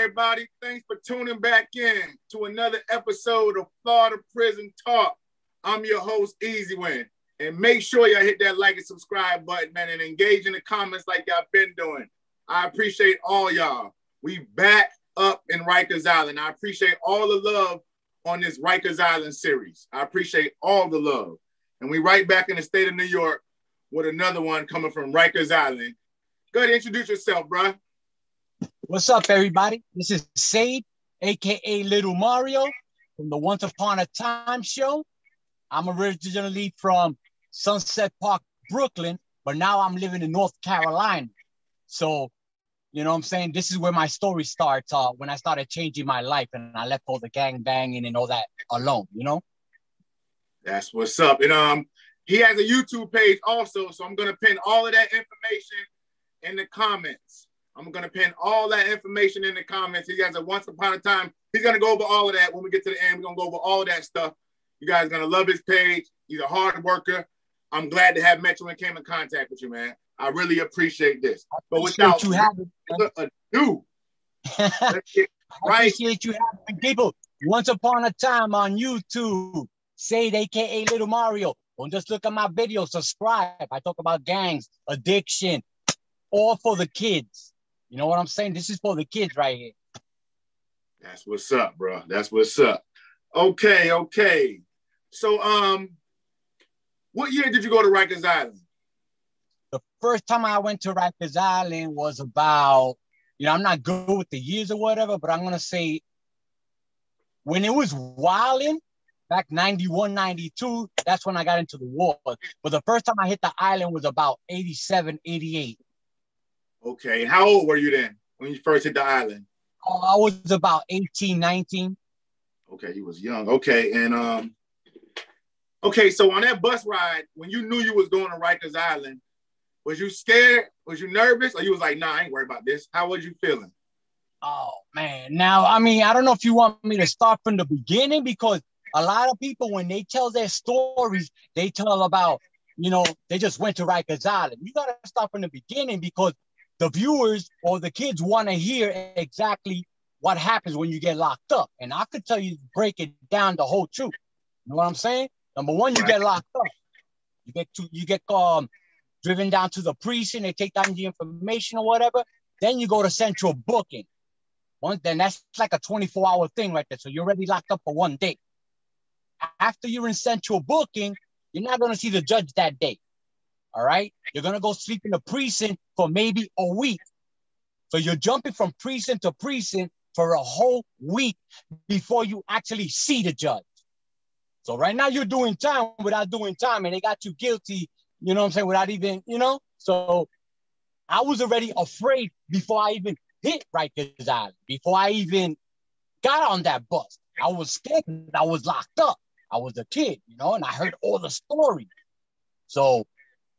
everybody. Thanks for tuning back in to another episode of Florida Prison Talk. I'm your host, Easy Win. And make sure y'all hit that like and subscribe button, man, and engage in the comments like y'all been doing. I appreciate all y'all. We back up in Rikers Island. I appreciate all the love on this Rikers Island series. I appreciate all the love. And we right back in the state of New York with another one coming from Rikers Island. Go ahead and introduce yourself, bro. What's up, everybody? This is Sade, a.k.a. Little Mario from the Once Upon a Time show. I'm originally from Sunset Park, Brooklyn, but now I'm living in North Carolina. So, you know what I'm saying? This is where my story starts when I started changing my life and I left all the gang banging and all that alone, you know? That's what's up. And he has a YouTube page also, so I'm going to pin all of that information in the comments. I'm going to pin all that information in the comments. He has a Once Upon a Time. He's going to go over all of that when we get to the end. We're going to go over all of that stuff. You guys are going to love his page. He's a hard worker. I'm glad to have met you and came in contact with you, man. I really appreciate this. But without you having ado, let's get right. I appreciate you having people. Once Upon a Time on YouTube. Sade, a.k.a. Little Mario. Don't just look at my video. Subscribe. I talk about gangs, addiction, all for the kids. You know what I'm saying? This is for the kids right here. That's what's up, bro. That's what's up. Okay. So, what year did you go to Rikers Island? The first time I went to Rikers Island was about, I'm not good with the years or whatever, but I'm going to say when it was wilding, back 91, 92, that's when I got into the war. But the first time I hit the island was about 87, 88. Okay. How old were you then when you first hit the island? I was about 18, 19. Okay, you was young. Okay, and okay, so on that bus ride, when you knew you was going to Rikers Island, was you scared? Was you nervous? Or you was like, nah, I ain't worried about this? How was you feeling? Oh, man. Now, I don't know if you want me to start from the beginning, because a lot of people, when they tell their stories, they tell about, they just went to Rikers Island. You got to start from the beginning, because the viewers or the kids want to hear exactly what happens when you get locked up. And I could tell you, break it down the whole truth. You know what I'm saying? Number one, you get locked up. You get driven down to the precinct. They take down the information or whatever. Then you go to central booking. Then that's like a 24-hour thing right there. So you're already locked up for one day. After you're in central booking, you're not going to see the judge that day. All right? You're going to go sleep in the precinct for maybe a week. So you're jumping from precinct to precinct for a whole week before you actually see the judge. So right now you're doing time without doing time, and they got you guilty, you know what I'm saying, without even, So I was already afraid before I even hit Rikers Island, before I even got on that bus. I was scared because I was locked up. I was a kid, and I heard all the stories. So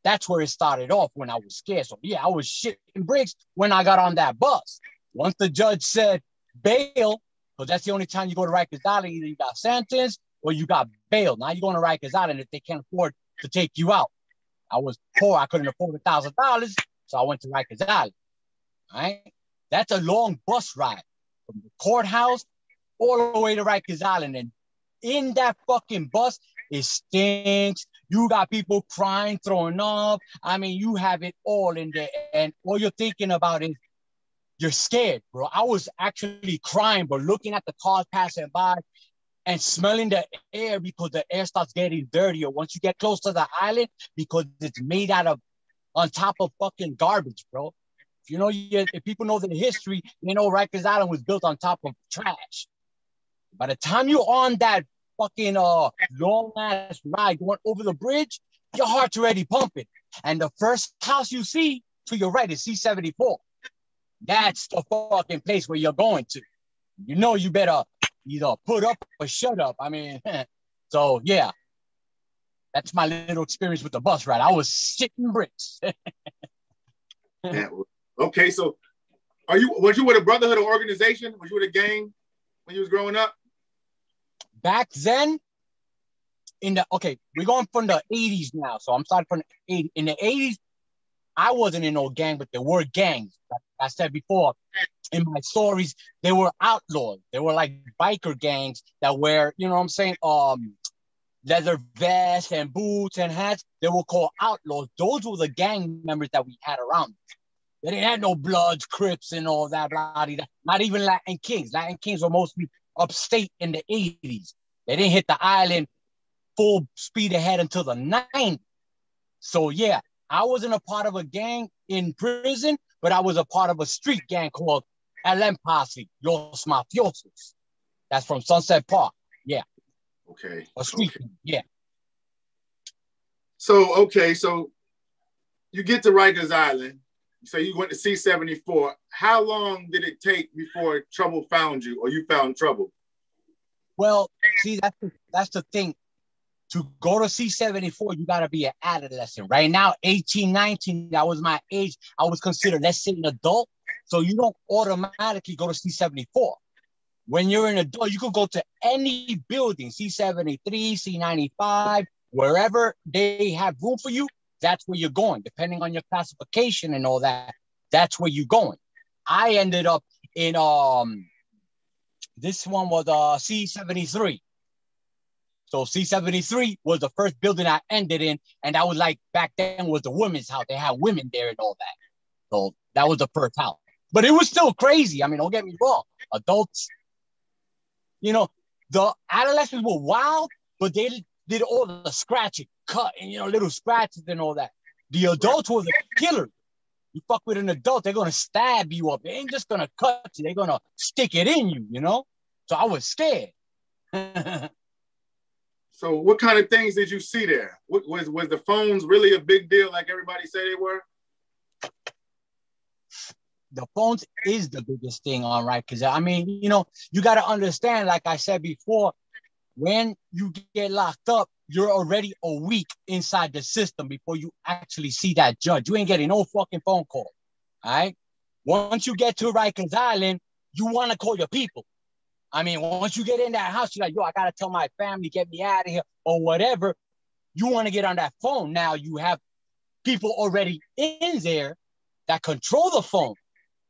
that's where it started off, when I was scared. So yeah, I was shitting bricks when I got on that bus. Once the judge said bail, because that's the only time you go to Rikers Island, either you got sentenced or you got bail. Now you're going to Rikers Island if they can't afford to take you out. I was poor. I couldn't afford $1,000, so I went to Rikers Island. All right? That's a long bus ride from the courthouse all the way to Rikers Island. And in that fucking bus, it stinks. You got people crying, throwing up. You have it all in there. And all you're thinking about is you're scared, bro. I was actually crying, but looking at the cars passing by and smelling the air, because the air starts getting dirtier once you get close to the island, because it's made out of, on top of fucking garbage, bro. If people know the history, Rikers Island was built on top of trash. By the time you're on that fucking long ass ride going over the bridge, your heart's already pumping. And the first house you see to your right is C94. That's the fucking place where you're going to. You better either put up or shut up. So yeah, that's my little experience with the bus ride. I was shitting bricks. Yeah. Okay, so was you with a brotherhood or organization? Was you with a gang when you was growing up? Back then, we're going from the 80s now. So I'm starting from the 80s. In the 80s, I wasn't in no gang, but there were gangs. Like I said before, in my stories, they were outlaws. They were like biker gangs that wear, you know what I'm saying, leather vests and boots and hats. They were called outlaws. Those were the gang members that we had around. They didn't have no Bloods, Crips, and all that, blah, blah, blah. Not even Latin Kings. Latin Kings were mostly upstate in the 80s. They didn't hit the island full speed ahead until the 90s. So, yeah, I wasn't a part of a gang in prison, but I was a part of a street gang called El Posse, Los Mafiosos. That's from Sunset Park. Yeah. Okay. A street gang. Yeah. So, okay, so you get to Rikers Island. So you went to C94. How long did it take before trouble found you, or you found trouble? Well, see, that's the thing. To go to C74, you got to be an adolescent. Right now, 18, 19, that was my age. I was considered, let's say, an adult. So you don't automatically go to C74. When you're an adult, you could go to any building, C73, C95, wherever they have room for you. That's where you're going, depending on your classification and all that. That's where you're going. I ended up in this one was C73. So C73 was the first building I ended in, and that was like back then was the women's house. They had women there and all that. So that was the first house. But it was still crazy. I mean, don't get me wrong. Adults, you know, the adolescents were wild, but they did all the scratching, cutting, little scratches and all that. The adults were the killers. You fuck with an adult, they're gonna stab you up. They ain't just gonna cut you, they're gonna stick it in you, So I was scared. So what kind of things did you see there? Was the phones really a big deal like everybody said they were? The phones is the biggest thing on Rikers. I mean, you got to understand, like I said before, when you get locked up, you're already a week inside the system before you actually see that judge. You ain't getting no fucking phone call, all right? Once you get to Rikers Island, you want to call your people. I mean, once you get in that house, you're like, yo, I got to tell my family, get me out of here or whatever. You want to get on that phone. Now you have people already in there that control the phone.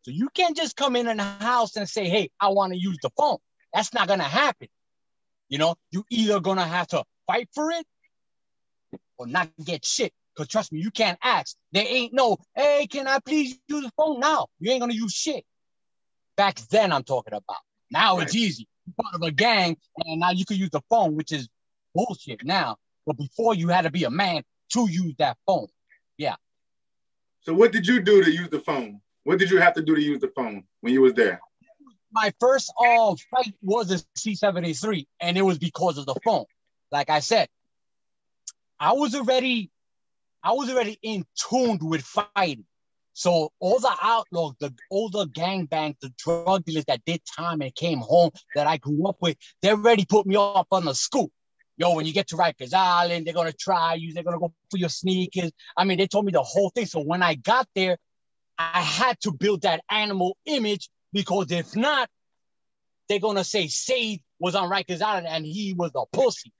So you can't just come in the house and say, hey, I want to use the phone. That's not going to happen. You either going to have to fight for it or not get shit. Because trust me, you can't ask. There ain't no, hey, can I please use the phone? Now you ain't going to use shit. Back then I'm talking about. Now It's easy. You're part of a gang, and now you can use the phone, which is bullshit now. But before, you had to be a man to use that phone. Yeah. So what did you do to use the phone? What did you have to do to use the phone when you was there? My first fight was a C73, and it was because of the phone. Like I said, I was already in tuned with fighting. So all the outlaws, the older gangbangs, the drug dealers that did time and came home that I grew up with, they already put me up on the scoop. Yo, when you get to Rikers Island, they're going to try you. They're going to go for your sneakers. I mean, they told me the whole thing. So when I got there, I had to build that animal image, because if not, they're going to say Sade was on Rikers Island and he was a pussy.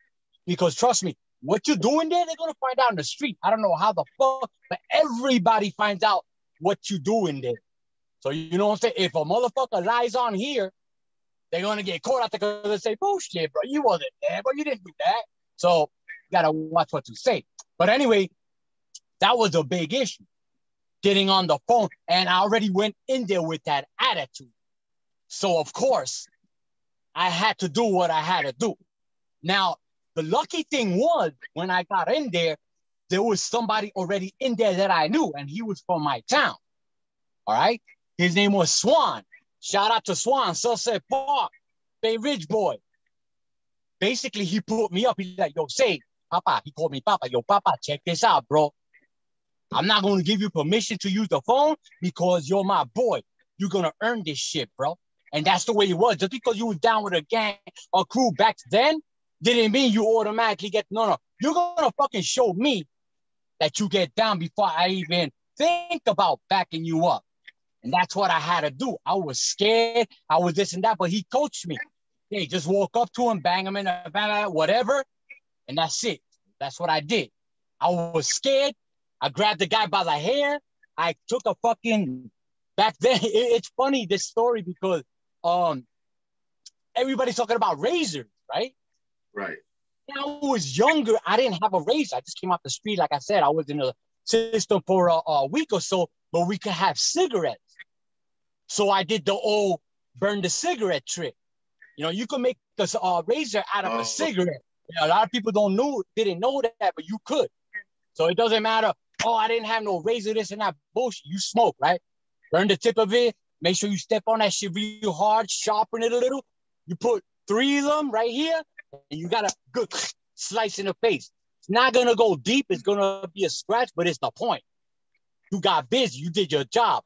Because trust me, what you're doing there, they're going to find out in the street. I don't know how the fuck, but everybody finds out what you doing there. So you know what I'm saying? If a motherfucker lies on here, they're gonna get caught out there because they say, bullshit, bro, you wasn't there, but you didn't do that. So you gotta watch what you say. But anyway, that was a big issue. Getting on the phone, and I already went in there with that attitude. So of course, I had to do what I had to do. Now, the lucky thing was when I got in there was somebody already in there that I knew, and he was from my town. All right? His name was Swan. Shout out to Swan, Sunset Park, Bay Ridge boy. Basically, he put me up. He's like, yo, say, Papa. He called me Papa. Yo, Papa, check this out, bro. I'm not going to give you permission to use the phone because you're my boy. You're going to earn this shit, bro. And that's the way it was. Just because you was down with a gang or crew back then didn't mean you automatically get, no. You're going to fucking show me that you get down before I even think about backing you up. And that's what I had to do. I was scared. I was this and that, but he coached me. Hey, just walk up to him, bang him in the back, whatever. And that's it. That's what I did. I was scared. I grabbed the guy by the hair. I took a fucking back then, it's funny, this story, because everybody's talking about razors, right? Right. When I was younger, I didn't have a razor. I just came off the street. Like I said, I was in the system for a week or so, but we could have cigarettes. So I did the old burn the cigarette trick. You know, you could make a razor out of a cigarette. You know, a lot of people didn't know that, but you could. So it doesn't matter. Oh, I didn't have no razor, this and that bullshit. You smoke, right? Burn the tip of it. Make sure you step on that shit real hard, sharpen it a little. You put 3 of them right here, and you got a good slice in the face. It's not going to go deep. It's going to be a scratch, but it's the point. You got busy. You did your job.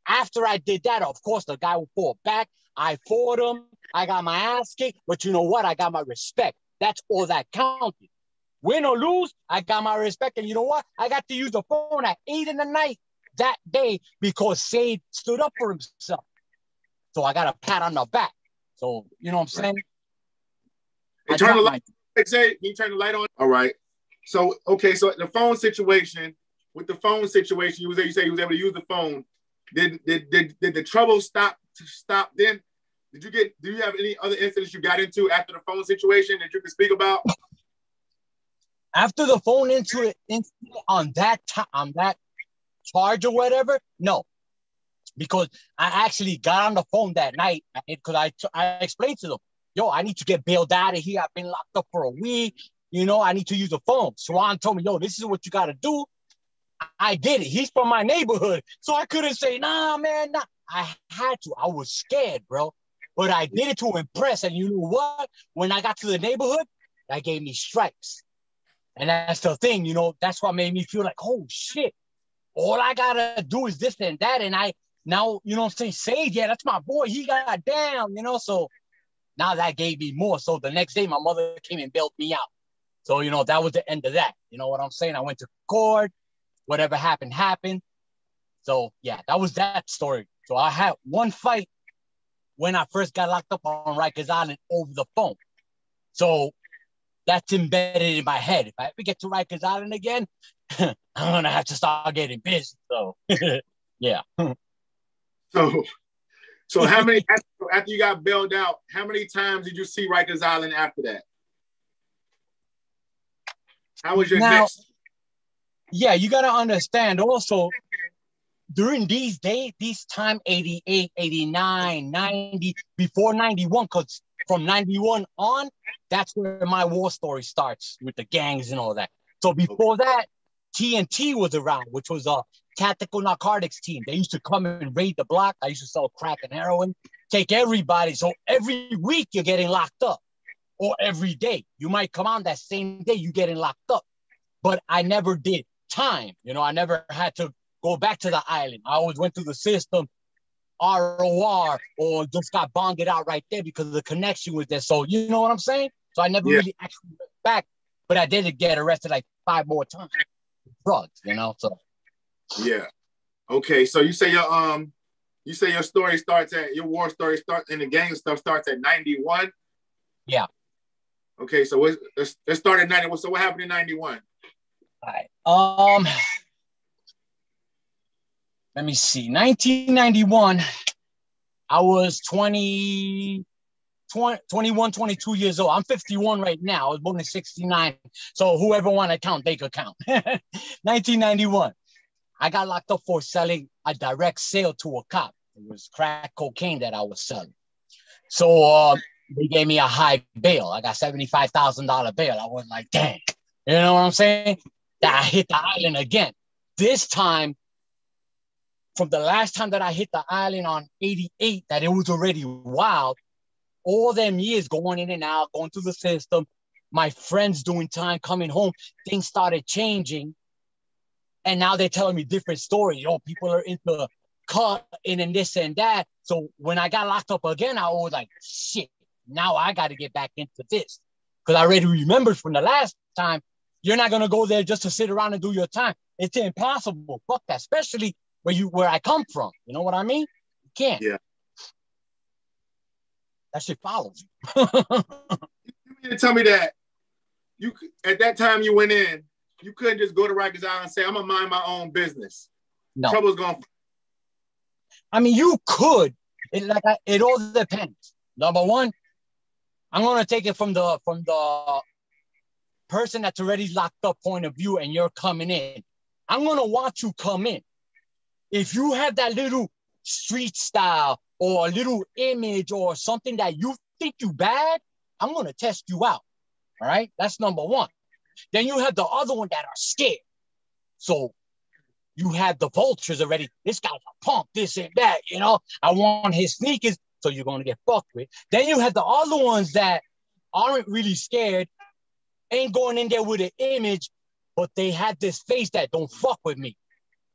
After I did that, of course, the guy will fall back. I fought him. I got my ass kicked. But you know what? I got my respect. That's all that counted. Win or lose, I got my respect. And you know what? I got to use the phone at 8 in the night that day because Sade stood up for himself. So I got a pat on the back. So, you know what I'm saying? Hey, turn the light. Can you turn the light on? All right. So, okay. So the phone situation, you say you was able to use the phone. Did the trouble stop then? Do you have any other incidents you got into after the phone situation that you can speak about? After the phone incident on that charge or whatever, no. Because I actually got on the phone that night because I explained to them, yo, I need to get bailed out of here. I've been locked up for a week. You know, I need to use the phone. Swan told me, yo, this is what you got to do. I did it. He's from my neighborhood. So I couldn't say, nah, man, nah. I had to. I was scared, bro. But I did it to impress. And you know what? When I got to the neighborhood, that gave me stripes. And that's the thing, you know, that's what made me feel like, oh, shit. All I got to do is this and that. And now, you know what I'm saying? Sage, yeah, that's my boy. He got down, you know? So now that gave me more. So the next day, my mother came and bailed me out. So, you know, that was the end of that. You know what I'm saying? I went to court. Whatever happened, happened. So, yeah, that was that story. So I had one fight when I first got locked up on Rikers Island over the phone. So that's embedded in my head. If I ever get to Rikers Island again, I'm going to have to start getting busy. So, yeah. So how many, after you got bailed out, how many times did you see Rikers Island after that? How was your next? Yeah, you got to understand also, during these days, this time, 88, 89, 90, before 91, because from 91 on, that's where my war story starts with the gangs and all that. So before that, TNT was around, which was a tactical narcotics team. They used to come and raid the block. I used to sell crack and heroin, take everybody. So every week you're getting locked up, or every day. You might come on that same day, you're getting locked up. But I never did time. You know, I never had to go back to the island. I always went through the system, ROR, or just got bonded out right there because the connection was there. So you know what I'm saying? So I never really actually went back, but I did get arrested like 5 more times. Drugs, you know. So yeah. Okay, so you say your story starts at your war story starts and the gang stuff starts at 91. Yeah. Okay, so let's start at 91. So what happened in 91? All right. Let me see. 1991, I was 21, 22 years old. I'm 51 right now. I was born in 69. So whoever want to count, they could count. 1991, I got locked up for selling a direct sale to a cop. It was crack cocaine that I was selling. So they gave me a high bail. I got $75,000 bail. I was like, dang. You know what I'm saying? I hit the island again. This time, from the last time that I hit the island on 88, that it was already wild. All them years going in and out, going through the system, my friends doing time, coming home, things started changing. And now they're telling me different stories. Oh, people are into cutting and this and that. So when I got locked up again, I was like, shit, now I got to get back into this. Because I already remembered from the last time, you're not going to go there just to sit around and do your time. It's impossible. Fuck that, especially where I come from. You know what I mean? You can't. Yeah. That shit follows you. You mean to tell me that you at that time you went in, you couldn't just go to Rikers Island and say, I'm gonna mind my own business. No. Trouble's going. I mean, you could. It all depends. Number one, I'm gonna take it from the person that's already locked up point of view, and you're coming in. I'm gonna watch you come in. If you have that little street style or a little image or something that you think you bad, I'm gonna test you out. All right, that's number one. Then you have the other one that are scared. So you have the vultures already. This guy's a punk, this and that, you know. I want his sneakers, so you're gonna get fucked with. Then you have the other ones that aren't really scared, ain't going in there with an image, but they have this face that don't fuck with me.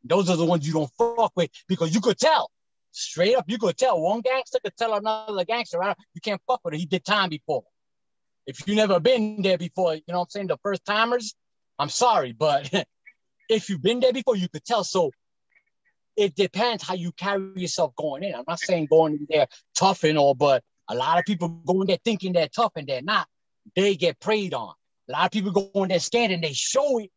Those are the ones you don't fuck with, because you could tell. Straight up, you could tell. One gangster could tell another gangster, right? You can't fuck with it. He did time before. If you've never been there before, you know what I'm saying, the first timers, I'm sorry, but if you've been there before, you could tell. So it depends how you carry yourself going in. I'm not saying going in there tough and all, but a lot of people go in there thinking they're tough and they're not. They get preyed on. A lot of people go in there scared and they show it,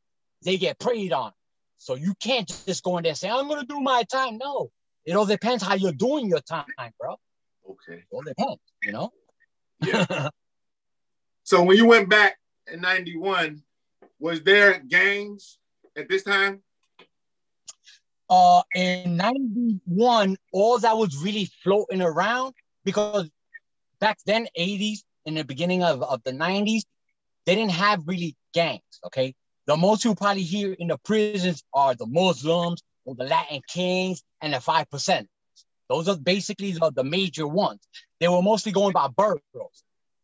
they get preyed on. So you can't just go in there and say, I'm going to do my time. No, it all depends how you're doing your time, bro. Okay. It all depends, you know? Yeah. So when you went back in 91, was there gangs at this time? In 91, all that was really floating around, because back then, 80s, in the beginning of the 90s, they didn't have really gangs, okay? The most you probably hear in the prisons are the Muslims or the Latin Kings and the 5%. Those are basically the major ones. They were mostly going by boroughs.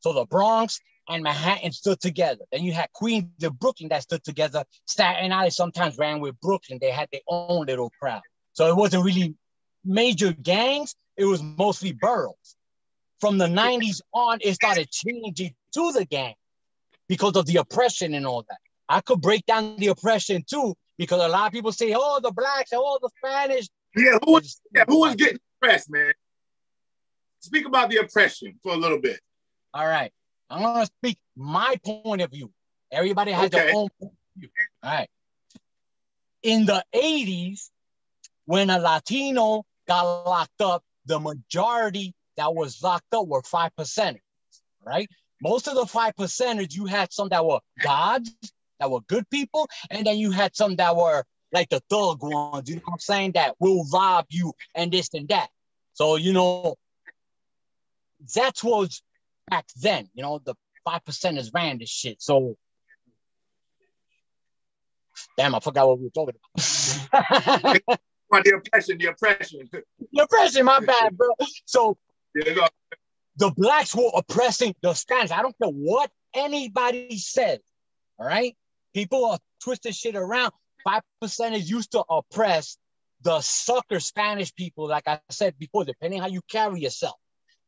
So the Bronx and Manhattan stood together. Then you had Queens and Brooklyn that stood together. Staten Island sometimes ran with Brooklyn. They had their own little crowd. So it wasn't really major gangs. It was mostly boroughs. From the 90s on, it started changing to the gang because of the oppression and all that. I could break down the oppression too, because a lot of people say, oh, the blacks, oh, the Spanish. Yeah, who was getting oppressed, man? Speak about the oppression for a little bit. All right. I'm going to speak my point of view. Everybody has their own point of view. All right. In the 80s, when a Latino got locked up, the majority that was locked up were 5%ers, right? Most of the 5%ers, you had some that were gods, that were good people, and then you had some that were like the thug ones, you know what I'm saying, that will rob you and this and that. So, you know, that was back then, you know, the 5%ers ran this shit. So, damn, I forgot what we were talking about. The oppression, my bad, bro. So, the blacks were oppressing the Spanish. I don't care what anybody says, all right? People are twisting shit around. 5%ers used to oppress the sucker Spanish people, like I said before, depending how you carry yourself.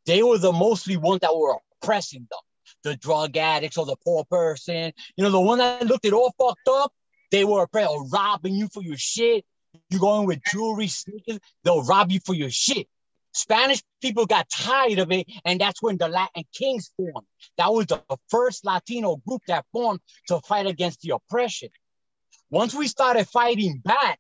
They were the mostly ones that were oppressing them. The drug addicts or the poor person. You know, the one that looked it all fucked up, they were oppressed or robbing you for your shit. You go in with jewelry, sneakers, they'll rob you for your shit. Spanish people got tired of it, and that's when the Latin Kings formed. That was the first Latino group that formed to fight against the oppression. Once we started fighting back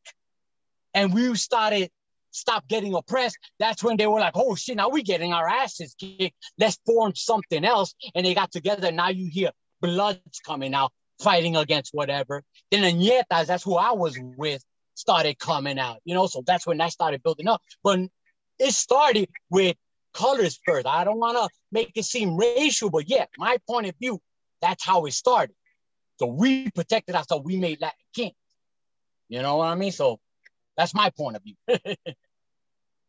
and we stopped getting oppressed, that's when they were like, oh shit, now we're getting our asses kicked. Let's form something else. And they got together. Now you hear Bloods coming out, fighting against whatever. Then the Ñetas, that's who I was with, started coming out, you know, so that's when that started building up. But it started with colors first. I don't want to make it seem racial, but yeah, my point of view, that's how it started. So we protected ourselves. We made Latin Kings. You know what I mean? So that's my point of view.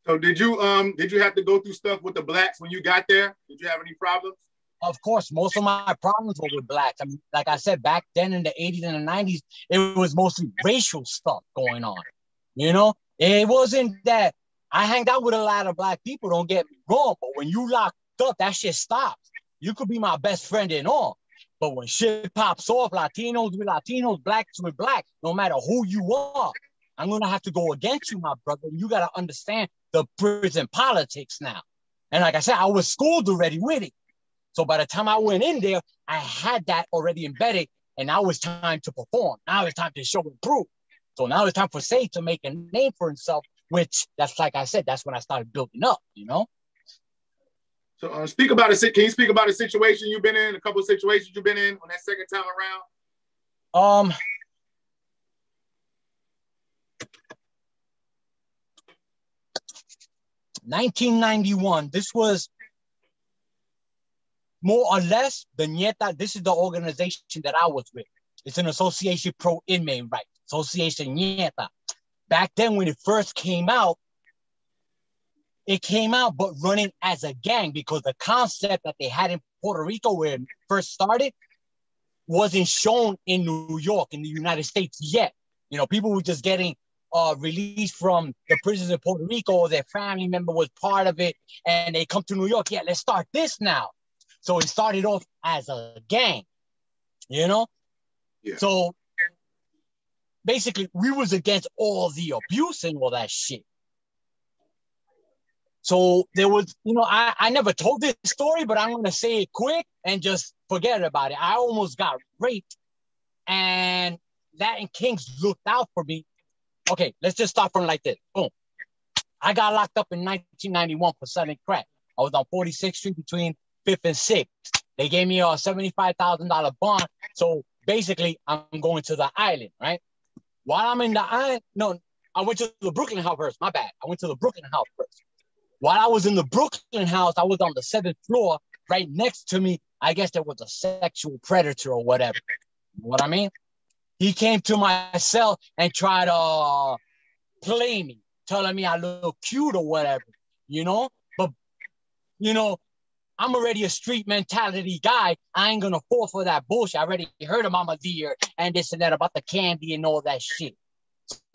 So did you have to go through stuff with the blacks when you got there? Did you have any problems? Of course, most of my problems were with blacks. I mean, like I said, back then in the 80s and the 90s, it was mostly racial stuff going on. You know, it wasn't that I hanged out with a lot of black people, don't get me wrong, but when you locked up, that shit stops. You could be my best friend and all, but when shit pops off, Latinos with Latinos, blacks with blacks, no matter who you are, I'm going to have to go against you, my brother. You got to understand the prison politics now. And like I said, I was schooled already with it. So by the time I went in there, I had that already embedded, and now it's time to perform. Now it's time to show and prove. So now it's time for Say to make a name for himself which that's like I said, that's when I started building up, you know? So speak about it. Can you speak about a situation you've been in, a couple of situations you've been in on that second time around? 1991, this was more or less the Ñeta. This is the organization that I was with. It's an association pro inmate rights, Association Ñeta. Back then when it first came out, but running as a gang, because the concept that they had in Puerto Rico where it first started wasn't shown in New York, in the United States yet. You know, people were just getting released from the prisons in Puerto Rico, or their family member was part of it, and they come to New York. Yeah, let's start this now. So it started off as a gang, you know? Yeah. So basically, we was against all the abuse and all that shit. So there was, you know, I never told this story, but I'm going to say it quick and just forget about it. I almost got raped, and Latin Kings looked out for me. Okay, let's just start from like this. Boom. I got locked up in 1991 for selling crack. I was on 46th Street between 5th and 6th. They gave me a $75,000 bond. So basically, I'm going to the island, right? While I'm in the island, no, I went to the Brooklyn house first. My bad. I went to the Brooklyn house first. While I was in the Brooklyn house, I was on the 7th floor. Right next to me, I guess there was a sexual predator or whatever. You know what I mean? He came to my cell and tried to play me, telling me I look cute or whatever, you know? But, you know, I'm already a street mentality guy. I ain't gonna fall for that bullshit. I already heard of Mama Dear and this and that about the candy and all that shit.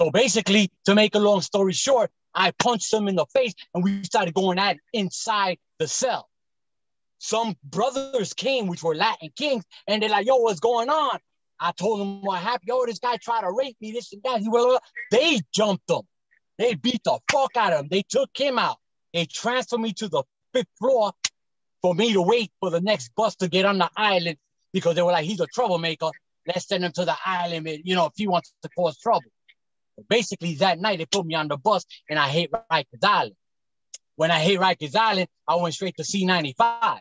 So basically, to make a long story short, I punched him in the face and we started going at it inside the cell. Some brothers came, which were Latin Kings, and they're like, yo, what's going on? I told them what happened. Yo, this guy tried to rape me, this and that. They jumped him. They beat the fuck out of him. They took him out. They transferred me to the 5th floor for me to wait for the next bus to get on the island, because they were like, he's a troublemaker. Let's send him to the island, you know, if he wants to cause trouble. But basically, that night, they put me on the bus, and I hit Rikers Island. When I hit Rikers Island, I went straight to C95,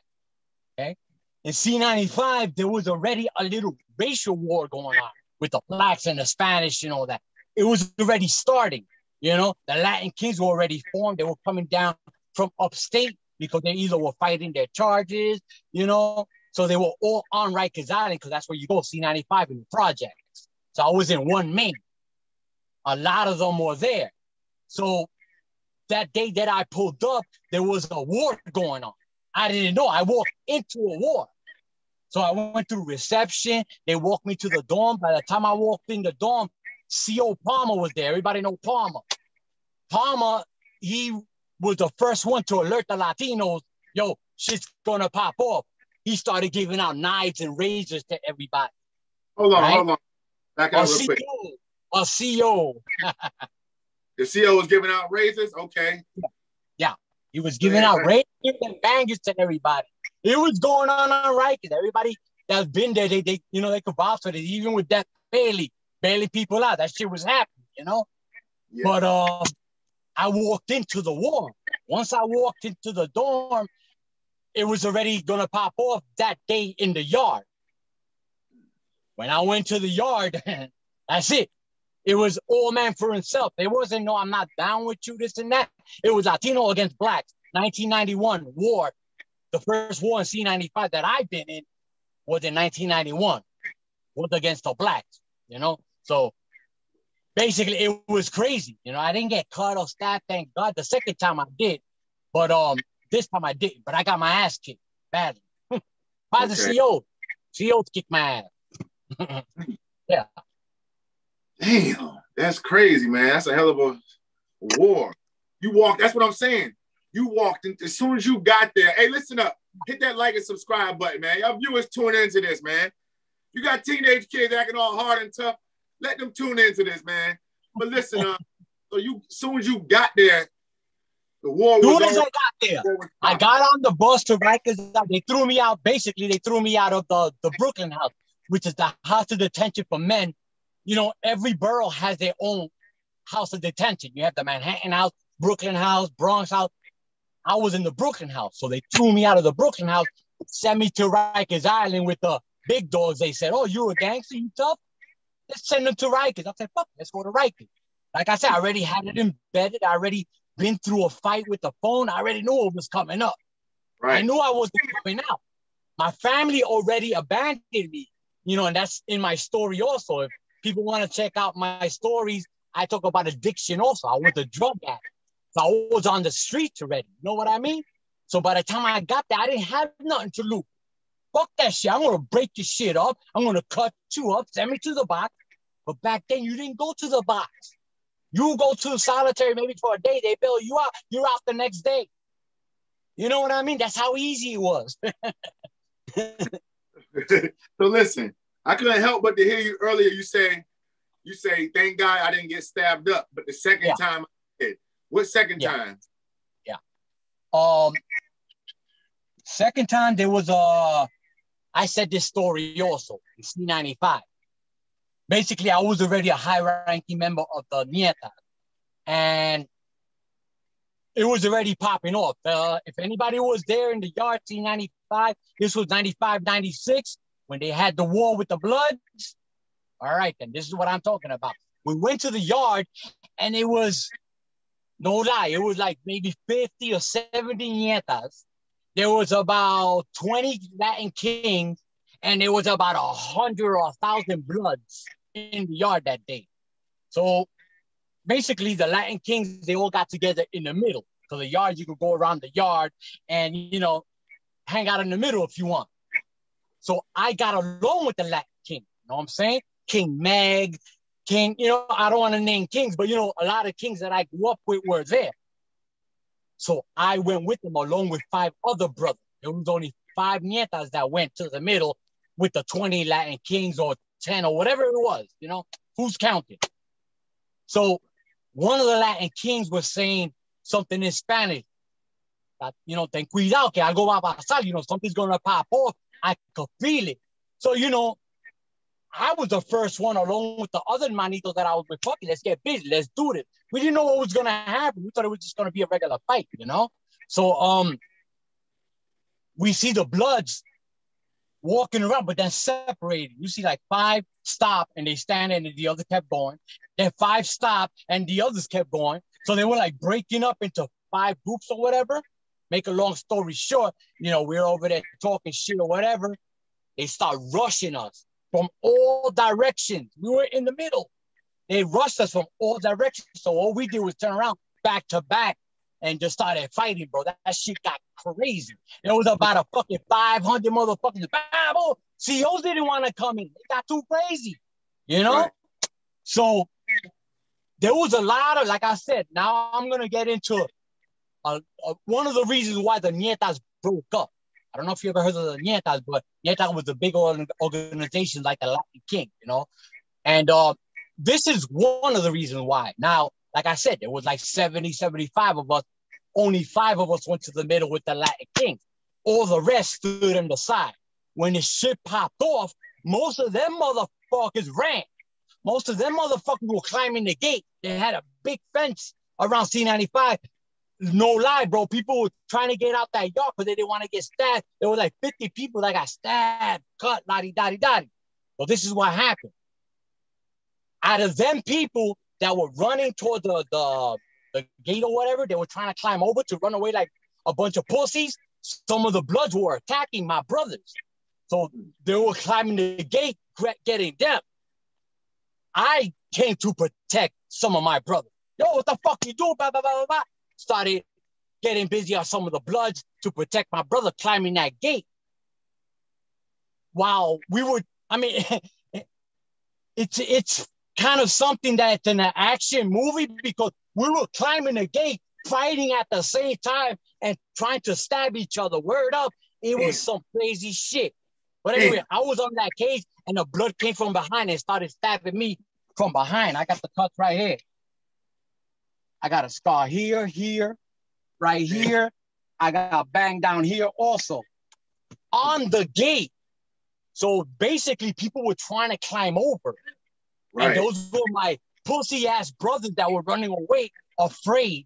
okay? In C95, there was already a little racial war going on with the blacks and the Spanish and all that. It was already starting, you know? The Latin Kings were already formed. They were coming down from upstate because they either were fighting their charges, you know? So they were all on Rikers Island because that's where you go, C95 in the projects. So I was in one main. A lot of them were there. So that day that I pulled up, there was a war going on. I didn't know. I walked into a war. So I went through reception. They walked me to the dorm. By the time I walked in the dorm, C.O. Palmer was there. Everybody know Palmer. Palmer, he was the first one to alert the Latinos, yo, shit's gonna pop off. He started giving out knives and razors to everybody. Hold on. Back up real quick. A CO. The CO was giving out razors? Okay. Yeah. He was giving out razors and bangers to everybody. It was going on Rikers. Everybody that's been there, they you know, they could vouch for it. Even with that bailing people out. That shit was happening, you know? Yeah. But I walked into the war. Once I walked into the dorm, it was already gonna pop off that day in the yard. When I went to the yard, that's it. It was all man for himself. It wasn't, no, I'm not down with you, this and that. It was Latino against blacks. 1991 war. The first war in C95 that I've been in was in 1991. Was against the blacks, you know? So basically it was crazy. You know, I didn't get caught or stabbed, thank God. The second time I did. But this time I didn't. But I got my ass kicked badly. By the CO. COs kicked my ass. Yeah. Damn, that's crazy, man. That's a hell of a war. You walked, that's what I'm saying. You walked in, as soon as you got there. Hey, listen up. Hit that like and subscribe button, man. Y'all viewers tune into this, man. You got teenage kids acting all hard and tough. Let them tune into this, man. But listen, so you, as soon as you got there, the war was over. As soon as I got there, I got on the bus to Rikers. They threw me out. Basically, they threw me out of the Brooklyn house, which is the house of detention for men. You know, every borough has their own house of detention. You have the Manhattan house, Brooklyn house, Bronx house. I was in the Brooklyn house. So they threw me out of the Brooklyn house, sent me to Rikers Island with the big dogs. They said, oh, you a gangster, you tough? Let's send them to Rikers. I said, fuck, let's go to Rikers. Like I said, I already had it embedded. I already been through a fight with the phone. I already knew it was coming up. Right. I knew I wasn't coming out. My family already abandoned me, you know, and that's in my story also. If people want to check out my stories, I talk about addiction also. I was a drug addict. So I was on the streets already. You know what I mean? So by the time I got there, I didn't have nothing to lose. Fuck that shit. I'm going to break your shit up. I'm going to cut you up, send me to the box. But back then, you didn't go to the box. You go to solitary maybe for a day. They bail you out. You're out the next day. You know what I mean? That's how easy it was. So listen, I couldn't help but to hear you earlier. You say, thank God I didn't get stabbed up. But the second time I did. What second time? Yeah. Second time there was I said this story also, in C95. Basically, I was already a high-ranking member of the Ñeta. And it was already popping off. If anybody was there in the yard, C95, this was 95, 96, when they had the war with the Bloods. All right, then this is what I'm talking about. We went to the yard, and it was, no lie, it was like maybe 50 or 70 Ñetas. There was about 20 Latin kings, and there was about 100 or 1,000 Bloods in the yard that day. So basically, the Latin kings, they all got together in the middle. So the yard, you could go around the yard and, you know, hang out in the middle if you want. So I got along with the Latin king. You know what I'm saying? King Meg, King, you know, I don't want to name kings, but, you know, a lot of kings that I grew up with were there. So I went with them along with 5 other brothers. There was only 5 Ñetas that went to the middle with the 20 Latin kings or 10 or whatever it was, you know, who's counting? So one of the Latin kings was saying something in Spanish. That, you know, ten cuidado que algo va a pasar, you know, something's going to pop off. I could feel it. So, you know, I was the first one along with the other manitos that I was with. Fuck it, let's get busy. Let's do this. We didn't know what was going to happen. We thought it was just going to be a regular fight, you know? So we see the Bloods walking around, but then separated. You see like 5 stop and they stand and the other kept going. Then 5 stop and the others kept going. So they were like breaking up into 5 groups or whatever. Make a long story short, you know, we're over there talking shit or whatever. They start rushing us from all directions. We were in the middle. They rushed us from all directions. So all we did was turn around back to back and just started fighting, bro. That shit got crazy. There was about a fucking 500 motherfuckers. CEOs didn't want to come in. It got too crazy, you know? Right. So there was a lot of, like I said, now I'm going to get into one of the reasons why the Ñetas broke up. I don't know if you ever heard of the Ñetas, but Ñeta was a big organization like the Latin King, you know? And this is one of the reasons why. Now, like I said, there was like 70, 75 of us. Only 5 of us went to the middle with the Latin Kings. All the rest stood on the side. When the shit popped off, most of them motherfuckers ran. Most of them motherfuckers were climbing the gate. They had a big fence around C95. No lie, bro. People were trying to get out that yard because they didn't want to get stabbed. There were like 50 people that got stabbed, cut, la-di-da-di-da-di. So this is what happened. Out of them people that were running toward the gate or whatever, they were trying to climb over to run away like a bunch of pussies. Some of the Bloods were attacking my brothers. So they were climbing the gate, getting them. I came to protect some of my brothers. Yo, what the fuck you do? Blah, blah, blah, blah, blah. Started getting busy on some of the Bloods to protect my brother climbing that gate. While we were, I mean, it's kind of something that's in an action movie because we were climbing the gate, fighting at the same time and trying to stab each other. Word up, it was some crazy shit. But anyway, I was on that cage and the Blood came from behind and started stabbing me from behind. I got the cuts right here. I got a scar here, right here. I got a bang down here also. On the gate. So basically people were trying to climb over. Right. And those were my pussy ass brothers that were running away, afraid,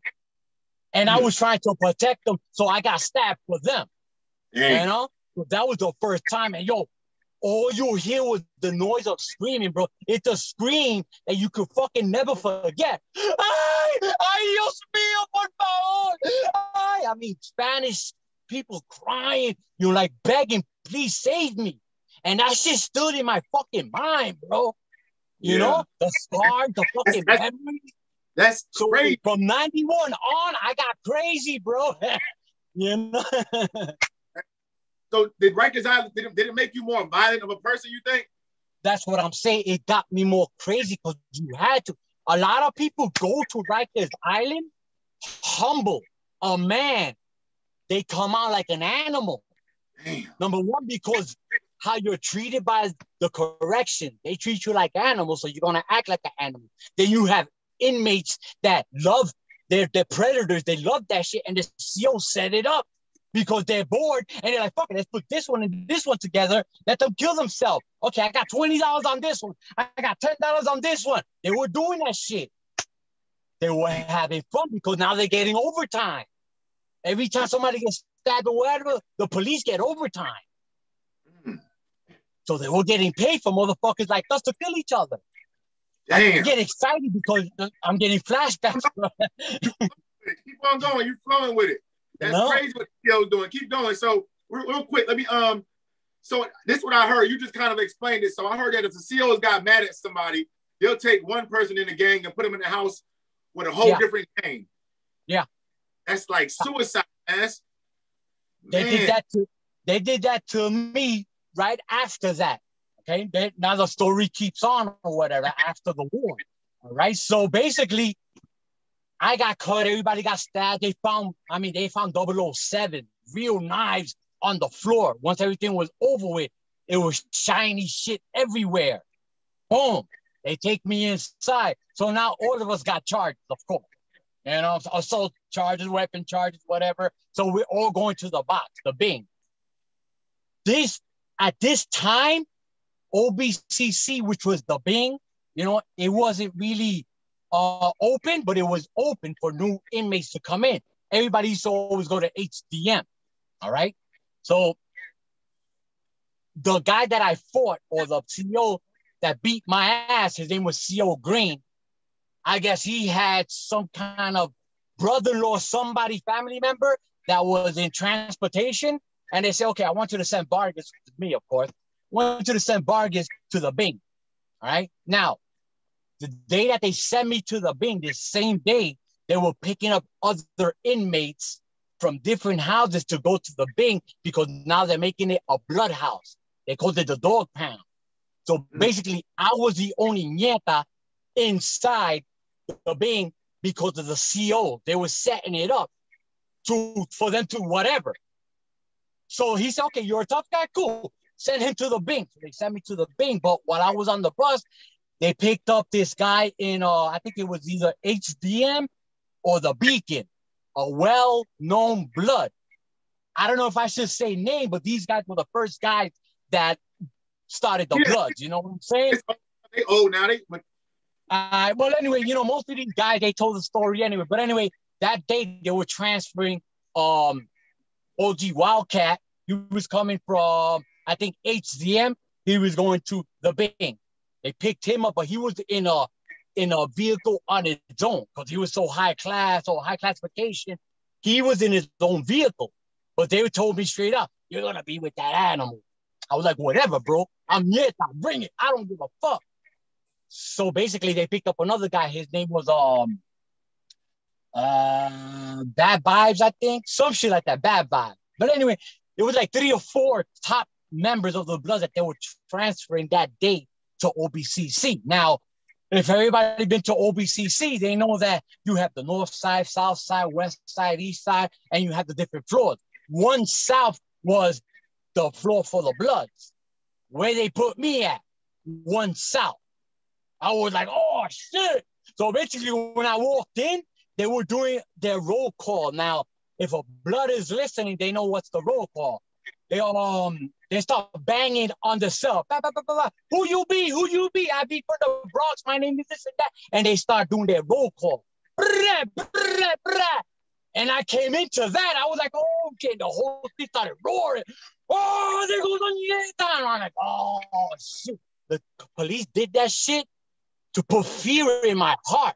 and I was trying to protect them, so I got stabbed for them. Dang. You know, so that was the first time, and yo, all you hear was the noise of screaming, bro. It's a scream that you could fucking never forget. Ay, Dios mío, por favor. Ay, I mean, Spanish people crying, you know, like begging, please save me. And that shit stood in my fucking mind, bro. You know, the scars, the fucking memories. That's crazy. So from 91 on, I got crazy, bro. You know? So did Rikers Island, did it make you more violent of a person, you think? That's what I'm saying. It got me more crazy because you had to. A lot of people go to Rikers Island humble. A man, they come out like an animal. Damn. Number one, because how you're treated by the correction. They treat you like animals, so you're going to act like an animal. Then you have inmates that love, they're predators. They love that shit, and the CO set it up. Because they're bored and they're like, fuck it, let's put this one and this one together. Let them kill themselves. Okay, I got $20 on this one. I got $10 on this one. They were doing that shit. They were having fun because now they're getting overtime. Every time somebody gets stabbed or whatever, the police get overtime. So they were getting paid for motherfuckers like us to kill each other. Damn. I get excited because I'm getting flashbacks. Keep on going. You're flowing with it. That's crazy what the CO's doing. Keep going. So real quick, let me so this is what I heard. You just kind of explained it. So I heard that if the COs got mad at somebody, they'll take one person in the gang and put them in the house with a whole different gang. Yeah. That's like suicide, man. They did that to me right after that. Okay. Now the story keeps on or whatever after the war. All right. So basically, I got cut. Everybody got stabbed. They found 007, real knives on the floor. Once everything was over with, it was shiny shit everywhere. Boom. They take me inside. So now all of us got charged, of course. You know, assault charges, weapon charges, whatever. So we're all going to the box, the Bing. At this time, OBCC, which was the Bing, you know, it wasn't really open, but it was open for new inmates to come in. Everybody used to always go to HDM. All right. So the guy that I fought, or the CO that beat my ass, his name was CO Green. I guess he had some kind of brother-in-law, somebody, family member that was in transportation. And they said, okay, I want you to send Vargas, me, of course. I want you to send Vargas to the Bing. All right. Now, the day that they sent me to the Bing, the same day, they were picking up other inmates from different houses to go to the Bing because now they're making it a blood house. They called it the dog pound. So basically, I was the only Ñeta inside the Bing because of the CO. They were setting it up for them to whatever. So he said, okay, you're a tough guy, cool. Send him to the Bing. So they sent me to the Bing. But while I was on the bus, they picked up this guy in, I think it was either HDM or the Beacon, a well-known blood. I don't know if I should say name, but these guys were the first guys that started the Bloods. You know what I'm saying? They old now. Well, anyway, you know, most of these guys, they told the story anyway. But anyway, that day they were transferring OG Wildcat. He was coming from, I think, HDM. He was going to the Bing. They picked him up, but he was in a vehicle on his own because he was so high class or high classification. He was in his own vehicle, but they told me straight up, "You're gonna be with that animal." I was like, "Whatever, bro. I'm Ñeta. Bring it. I don't give a fuck." So basically, they picked up another guy. His name was Bad Vibes, I think, some shit like that. Bad Vibes. But anyway, it was like 3 or 4 top members of the Bloods that they were transferring that day to OBCC. Now, if everybody been to OBCC, they know that you have the north side, south side, west side, east side, and you have the different floors. One south was the floor for the Bloods. Where they put me at, one south. I was like, oh, shit. So basically, when I walked in, they were doing their roll call. Now, if a Blood is listening, they know what's the roll call. they start banging on the cell. Bah, bah, bah, bah, bah. Who you be? Who you be? I be from the Bronx. My name is this and that. And they start doing their roll call. Brah, brah, brah. And I came into that. I was like, oh, okay. The whole thing started roaring. Oh, there goes Ñeta. And I'm like, oh, shit. The police did that shit to put fear in my heart.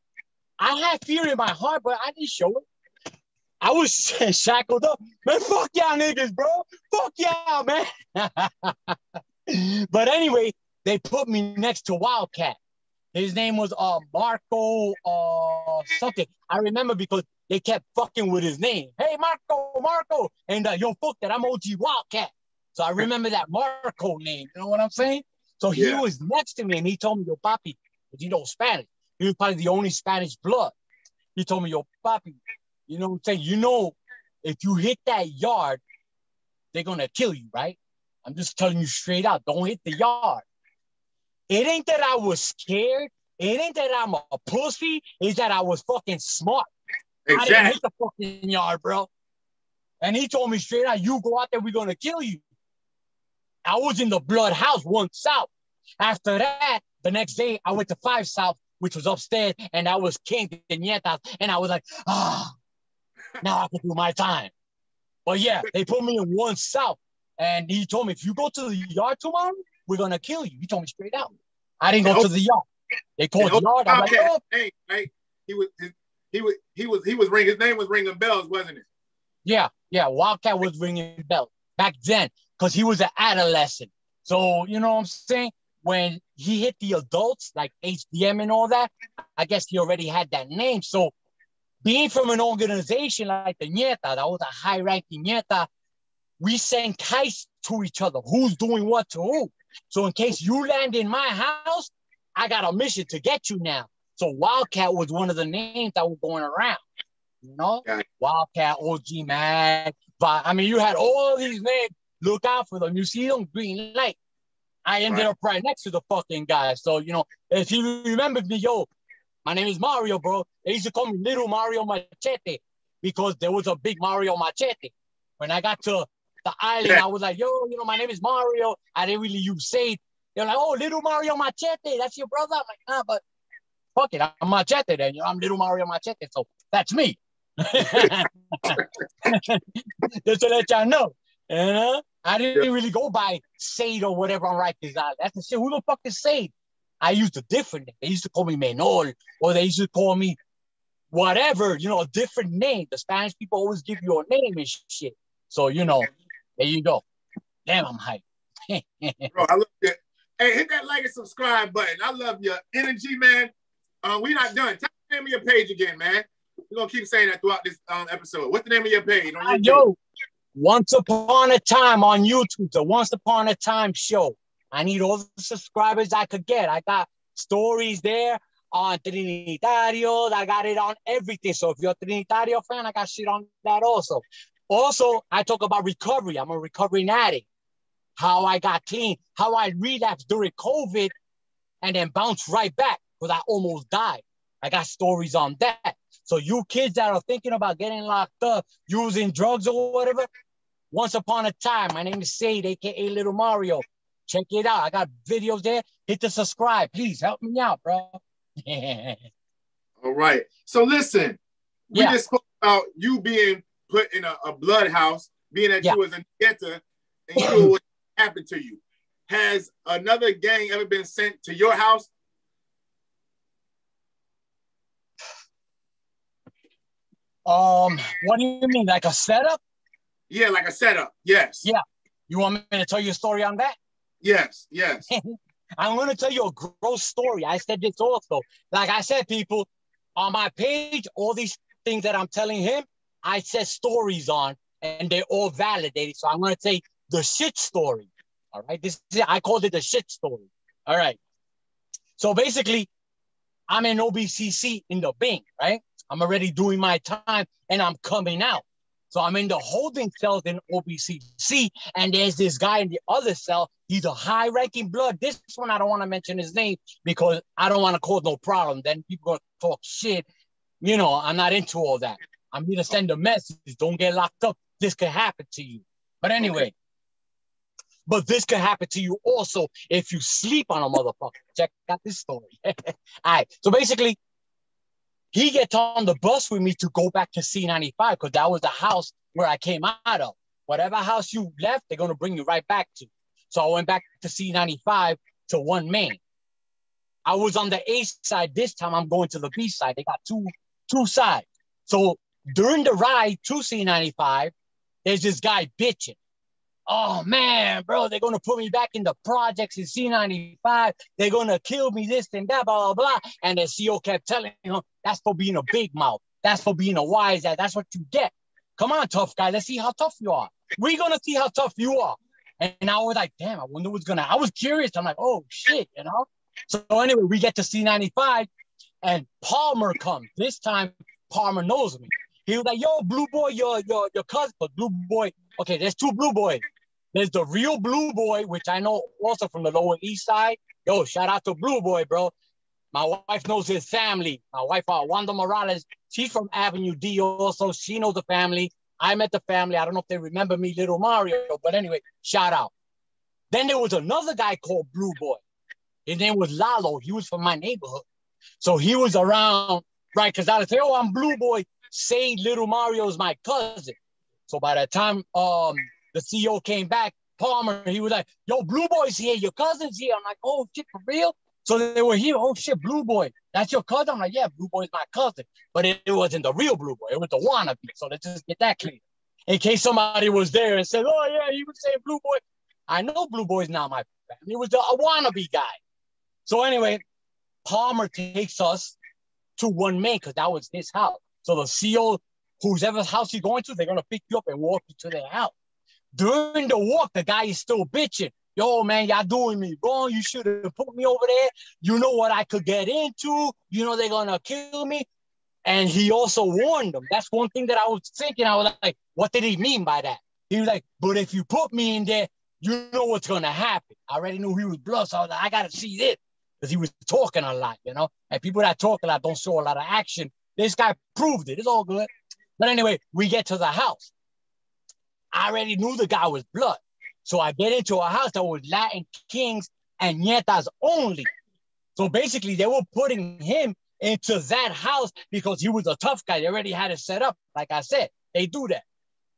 I had fear in my heart, but I didn't show it. I was shackled up. Man, fuck y'all niggas, bro. Fuck y'all, man. But anyway, they put me next to Wildcat. His name was Marco something. I remember because they kept fucking with his name. Hey, Marco. And yo, fuck that. I'm OG Wildcat. So I remember that Marco name. You know what I'm saying? So he was next to me and he told me, yo, papi, you know Spanish. He was probably the only Spanish blood. He told me, yo, papi, you know what I'm saying? You know, if you hit that yard, they're going to kill you, right? I'm just telling you straight out. Don't hit the yard. It ain't that I was scared. It ain't that I'm a pussy. It's that I was fucking smart. Exactly. I didn't hit the fucking yard, bro. And he told me straight out, you go out there, we're going to kill you. I was in the Blood House 1 South. After that, the next day, I went to 5 South, which was upstairs, and I was king in Ñeta, and I was like, now I can do my time. But yeah, they put me in 1 South, and he told me, if you go to the yard tomorrow, we're going to kill you. He told me straight out. I didn't go to the yard. They called the yard. I'm like, oh. Hey, right? He was ringing, his name was ringing bells, wasn't it? Yeah, Wildcat was ringing bells back then, because he was an adolescent. So, you know what I'm saying? When he hit the adults, like HDM and all that, I guess he already had that name. So being from an organization like the Ñeta, that was a high-ranking Ñeta, we send kites to each other. Who's doing what to who? So in case you land in my house, I got a mission to get you now. So Wildcat was one of the names that were going around. You know? Yeah. Wildcat, OG Mag. But I mean, you had all these names. Look out for them. You see them, green light. I ended up right next to the fucking guy. So, you know, if you remember me, yo, my name is Mario, bro. They used to call me Little Mario Machete because there was a big Mario Machete. When I got to the island, I was like, yo, you know, my name is Mario. I didn't really use Sage. They're like, oh, Little Mario Machete. That's your brother? I'm like, nah, but fuck it. I'm Machete then. You know, I'm Little Mario Machete. So that's me. Just to let y'all know. You know? I didn't really go by Sade or whatever on Rikers Island. That's the shit. Who the fuck is Sade? I used a different name. They used to call me Menor, or they used to call me whatever, you know, a different name. The Spanish people always give you a name and shit. So, you know, there you go. Damn, I'm hyped. Bro, I love it. Hey, hit that like and subscribe button. I love your energy, man. We're not done. Tell me the name of your page again, man. We're going to keep saying that throughout this episode. What's the name of your page on YouTube? Yo, Once Upon a Time on YouTube. The Once Upon a Time show. I need all the subscribers I could get. I got stories there on Trinitarios. I got it on everything. So if you're a Trinitario fan, I got shit on that also. Also, I talk about recovery. I'm a recovering addict. How I got clean. How I relapsed during COVID and then bounced right back because I almost died. I got stories on that. So you kids that are thinking about getting locked up, using drugs or whatever, Once Upon a Time. My name is Sade, a.k.a. Little Mario. Check it out. I got videos there. Hit the subscribe. Please help me out, bro. All right. So listen, we just spoke about you being put in a blood house, being that you was a Ñeta, and you knew what happened to you. Has another gang ever been sent to your house? What do you mean? Like a setup? Yeah, like a setup. Yes. Yeah. You want me to tell you a story on that? Yes, yes. I'm going to tell you a gross story. I said this also. Like I said, people, on my page, all these things that I'm telling him, I said stories on, and they're all validated. So I'm going to say the shit story. All right? This is it. I called it the shit story. All right. So basically, I'm in OBCC in the Bing, right? I'm already doing my time, and I'm coming out. So I'm in the holding cells in OBCC, and there's this guy in the other cell. He's a high-ranking blood. This one, I don't want to mention his name because I don't want to cause no problem. Then people going to talk shit. You know, I'm not into all that. I'm here to send a message. Don't get locked up. This could happen to you. But anyway, but this could happen to you also if you sleep on a motherfucker. Check out this story. All right. So basically, he gets on the bus with me to go back to C95 because that was the house where I came out of. Whatever house you left, they're going to bring you right back to. So I went back to C95 to 1 Main. I was on the A side. This time I'm going to the B side. They got two sides. So during the ride to C95, there's this guy bitching. Oh, man, bro, they're going to put me back in the projects in C95. They're going to kill me, this and that, blah, blah, blah. And the CO kept telling him, that's for being a big mouth. That's for being a wise ass. That's what you get. Come on, tough guy. Let's see how tough you are. We're going to see how tough you are. And I was like, damn, I wonder what's going to, I was curious. I'm like, oh, shit, you know? So anyway, we get to C95 and Palmer comes. This time, Palmer knows me. He was like, yo, Blue Boy, your cousin. But Blue Boy, okay, there's 2 Blue Boys. There's the real Blue Boy, which I know also from the Lower East Side. Yo, shout out to Blue Boy, bro. My wife knows his family. My wife, Wanda Morales, she's from Avenue D also. She knows the family. I met the family. I don't know if they remember me, Little Mario. But anyway, shout out. Then there was another guy called Blue Boy. His name was Lalo. He was from my neighborhood. So he was around, right? Because I would say, oh, I'm Blue Boy. Say Little Mario is my cousin. So by the time the CEO came back, Palmer, he was like, yo, Blue Boy's here. Your cousin's here. I'm like, oh, shit, for real? So they were here. Oh, shit, Blue Boy. That's your cousin? I'm like, yeah, Blue Boy's my cousin. But it wasn't the real Blue Boy. It was the wannabe. So let's just get that clear. In case somebody was there and said, oh, yeah, he was saying Blue Boy. I know Blue Boy's not my family. It was a wannabe guy. So anyway, Palmer takes us to 1 Main because that was his house. So the CEO, whoever's house you're going to, they're going to pick you up and walk you to their house. During the walk, the guy is still bitching. Yo, man, y'all doing me wrong. You should have put me over there. You know what I could get into. You know they're going to kill me. And he also warned them. That's one thing that I was thinking. I was like, what did he mean by that? He was like, but if you put me in there, you know what's going to happen. I already knew he was blood, so I was like, I got to see this. Because he was talking a lot, you know? And people that talk a lot don't show a lot of action. This guy proved it. It's all good. But anyway, we get to the house. I already knew the guy was blood. So I get into a house that was Latin Kings and Ñetas only. So basically, they were putting him into that house because he was a tough guy. They already had it set up. Like I said, they do that.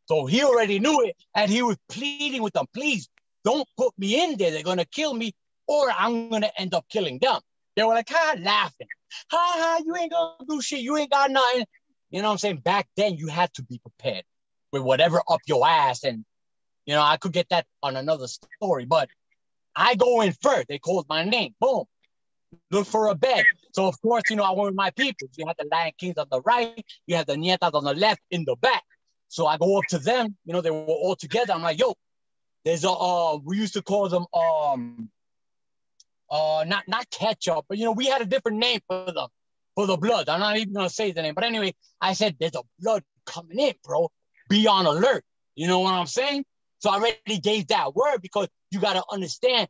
So he already knew it. And he was pleading with them, please don't put me in there. They're going to kill me or I'm going to end up killing them. They were like, laughing. You ain't going to do shit. You ain't got nothing. You know what I'm saying? Back then, you had to be prepared with whatever up your ass. And, you know, I could get that on another story. But I go in first. They called my name. Boom. Look for a bed. So, of course, you know, I went with my people. You had the Lion Kings on the right. You had the Ñetas on the left in the back. So I go up to them. You know, they were all together. I'm like, yo, there's a, we used to call them, not ketchup, but, you know, we had a different name for the blood. I'm not even going to say the name. But anyway, I said, there's a blood coming in, bro. Be on alert. You know what I'm saying? So I already gave that word because you got to understand,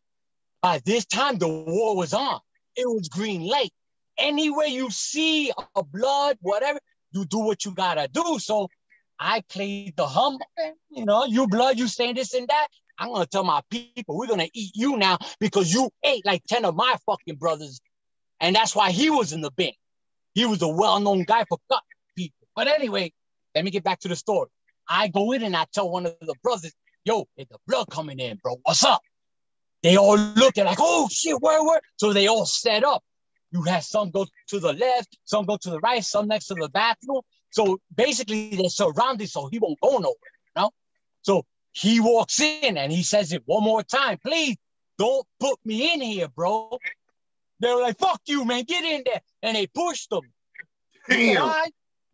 by this time, the war was on. It was green light. Anywhere you see a blood, whatever, you do what you got to do. So I played the humble, you know, you blood, you saying this and that. I'm going to tell my people, we're going to eat you now because you ate like 10 of my fucking brothers. And that's why he was in the bin. He was a well-known guy for cut people. But anyway, let me get back to the story. I go in and I tell one of the brothers, yo, there's the blood coming in, bro. What's up? They all look at like, oh, shit, where? So they all set up. You had some go to the left, some go to the right, some next to the bathroom. So basically, they're surrounded so he won't go nowhere, you know? So he walks in and he says it one more time. Please don't put me in here, bro. They were like, fuck you, man. Get in there. And they pushed him. Damn.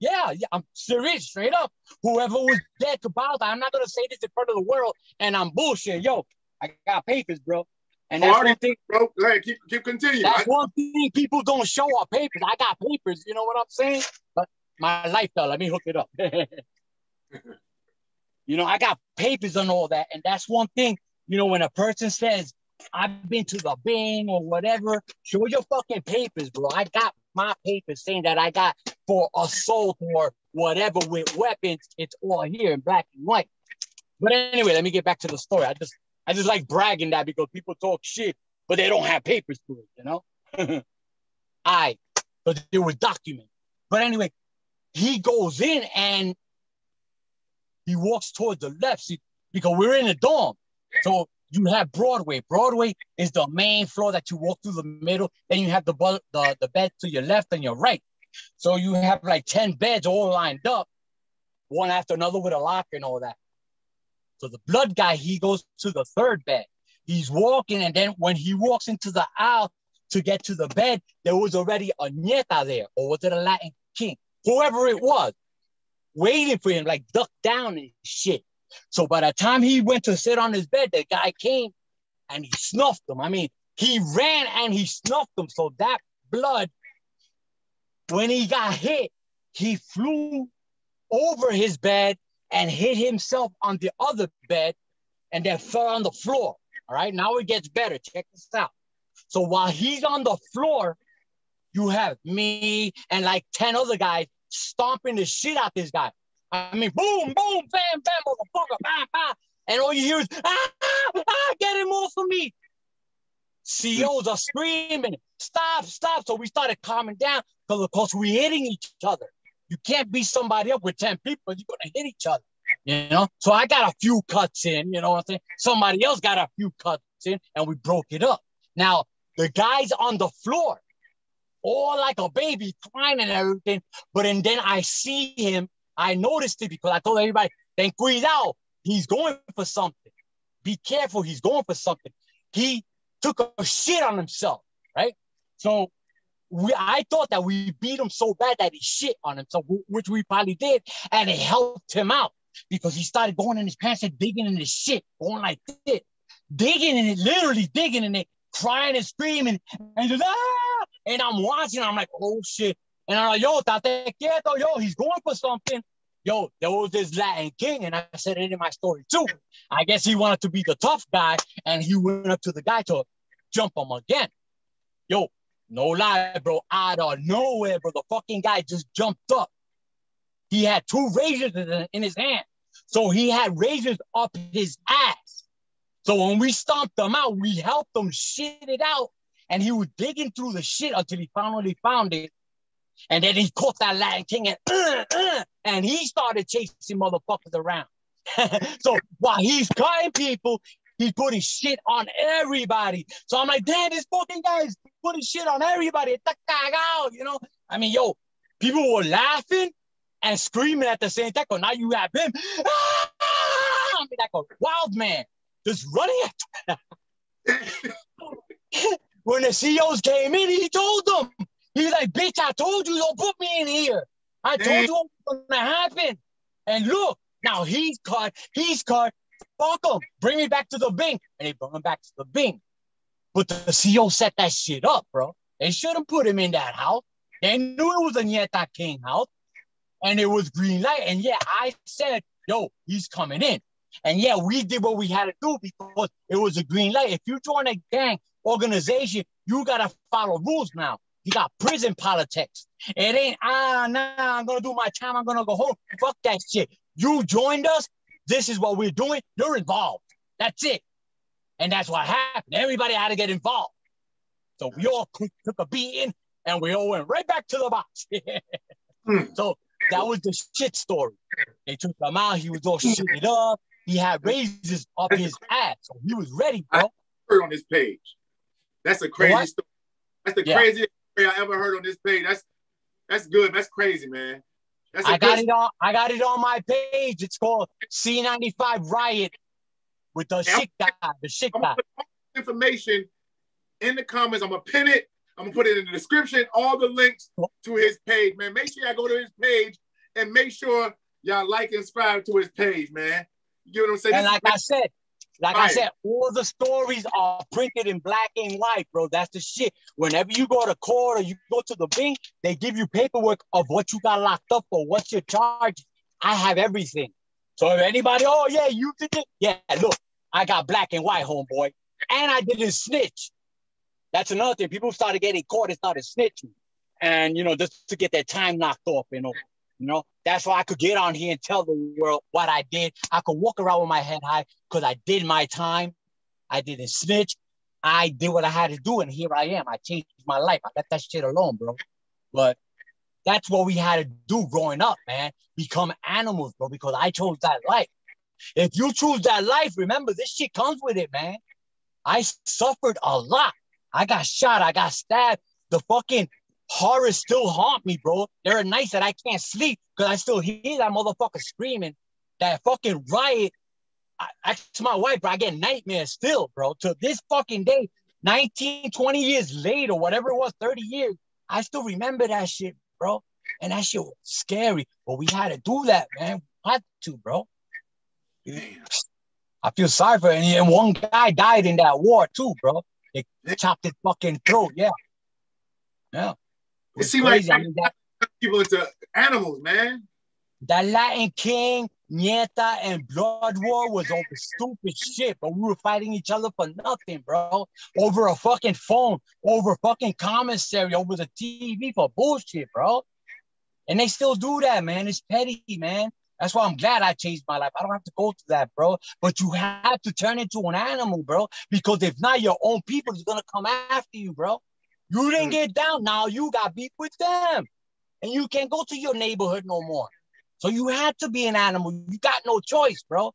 Yeah, I'm serious, straight up. Whoever was dead to bow down, I'm not going to say this in front of the world, and I'm bullshit. Yo, I got papers, bro. And that's one thing, bro. Like, keep continuing. That's one thing people don't show our papers. I got papers, you know what I'm saying? But my life, though, let me hook it up. You know, I got papers and all that, and that's one thing, you know, when a person says, I've been to the bin or whatever, show your fucking papers, bro. I got my papers saying that I got for assault or whatever with weapons. It's all here in black and white. But anyway, let me get back to the story. I just like bragging that because people talk shit, but they don't have papers to it, you know? But it was documented. But anyway, he goes in and he walks towards the left because we're in a dorm. So you have Broadway. Broadway is the main floor that you walk through the middle. Then you have the bed to your left and your right. So you have like 10 beds all lined up, one after another with a lock and all that. So the blood guy, he goes to the third bed. He's walking, and then when he walks into the aisle to get to the bed, there was already a Ñeta there, or was it a Latin king? Whoever it was, waiting for him, like ducked down and shit. So by the time he went to sit on his bed, the guy came and he snuffed him. I mean, he ran and he snuffed him. So that blood, when he got hit, he flew over his bed and hit himself on the other bed and then fell on the floor. All right, now it gets better. Check this out. So while he's on the floor, you have me and like 10 other guys stomping the shit out this guy. I mean, boom, boom, bam, bam, motherfucker, bam, bam. And all you hear is, get him off of me. COs are screaming, stop, stop. So we started calming down because, of course, we're hitting each other. You can't beat somebody up with 10 people. You're going to hit each other, you know? So I got a few cuts in, you know what I'm saying? Somebody else got a few cuts in, and we broke it up. Now, the guy's on the floor, all like a baby, crying and everything. But and then I see him. I noticed it because I told everybody, ten cuidado, he's going for something. Be careful, he's going for something. He took a shit on himself, right? So I thought that we beat him so bad that he shit on himself, which we probably did, and it helped him out because he started going in his pants and digging in his shit, going like this, digging in it, literally digging in it, crying and screaming, and just, and I'm watching, I'm like, oh shit. And I'm like, yo, tate quieto, yo, he's going for something. Yo, there was this Latin king, and I said it in my story too. I guess he wanted to be the tough guy, and he went up to the guy to jump him again. Yo, no lie, bro, out of nowhere, bro, the fucking guy just jumped up. He had 2 razors in his hand. So he had razors up his ass. So when we stomped him out, we helped him shit it out, and he was digging through the shit until he finally found it. And then he caught that Latin king and he started chasing motherfuckers around. So while he's cutting people, he's putting shit on everybody. So I'm like, damn, this fucking guy is putting shit on everybody. You know? I mean, yo, people were laughing and screaming at the same time. Now you have him. I mean, like a wild man just running at When the CEOs came in, he told them. He's like, bitch, I told you, don't put me in here. I told you what was going to happen. And look, now he's cut. Fuck him. Bring me back to the Bing. And they brought him back to the Bing. But the CEO set that shit up, bro. They shouldn't put him in that house. They knew it was a Ñeta King house. And it was green light. And yeah, I said, yo, he's coming in. And yeah, we did what we had to do because it was a green light. If you join a gang organization, you got to follow rules now. You got prison politics. It ain't, I'm going to do my time. I'm going to go home. Fuck that shit. You joined us. This is what we're doing. You're involved. That's it. And that's what happened. Everybody had to get involved. So we all took a beating and we all went right back to the box. So that was the shit story. They took him out. He was all shitted up. He had razors up his ass. So he was ready, bro. I heard on this page. That's a crazy story. That's the craziest I ever heard on this page. That's good. That's crazy, man. I got it on my page. It's called C95 Riot with the shit guy. The shit guy. Put all the information in the comments. I'm gonna pin it. I'm gonna put it in the description. All the links to his page, man. Make sure y'all go to his page and make sure y'all like and subscribe to his page, man. You know what I'm saying? And like I said, all the stories are printed in black and white, bro. That's the shit. Whenever you go to court or you go to the Bing, they give you paperwork of what you got locked up for, what's your charge. I have everything. So if anybody, oh, yeah, you did it. Yeah, look, I got black and white, homeboy. And I didn't snitch. That's another thing. People started getting caught and started snitching. And, you know, just to get their time knocked off, you know, that's why I could get on here and tell the world what I did. I could walk around with my head high because I did my time. I didn't snitch. I did what I had to do, and here I am. I changed my life. I left that shit alone, bro. But that's what we had to do growing up, man. Become animals, bro, because I chose that life. If you choose that life, remember, this shit comes with it, man. I suffered a lot. I got shot. I got stabbed. The fucking horrors still haunt me, bro. There are nights that I can't sleep because I still hear that motherfucker screaming. That fucking riot. I asked my wife, bro, I get nightmares still, bro. To this fucking day, 19, 20 years later, whatever it was, 30 years, I still remember that shit, bro. And that shit was scary. But we had to do that, man. We had to, bro. I feel sorry for it. And one guy died in that war, too, bro. They chopped his fucking throat, yeah. Yeah. It seems like that people into animals, man. That Latin King, Ñeta, and Blood War was over stupid shit, but we were fighting each other for nothing, bro. Over a fucking phone, over fucking commissary, over the TV for bullshit, bro. And they still do that, man. It's petty, man. That's why I'm glad I changed my life. I don't have to go through that, bro. But you have to turn into an animal, bro. Because if not, your own people is going to come after you, bro. You didn't get down. Now you got beef with them. And you can't go to your neighborhood no more. So you had to be an animal. You got no choice, bro.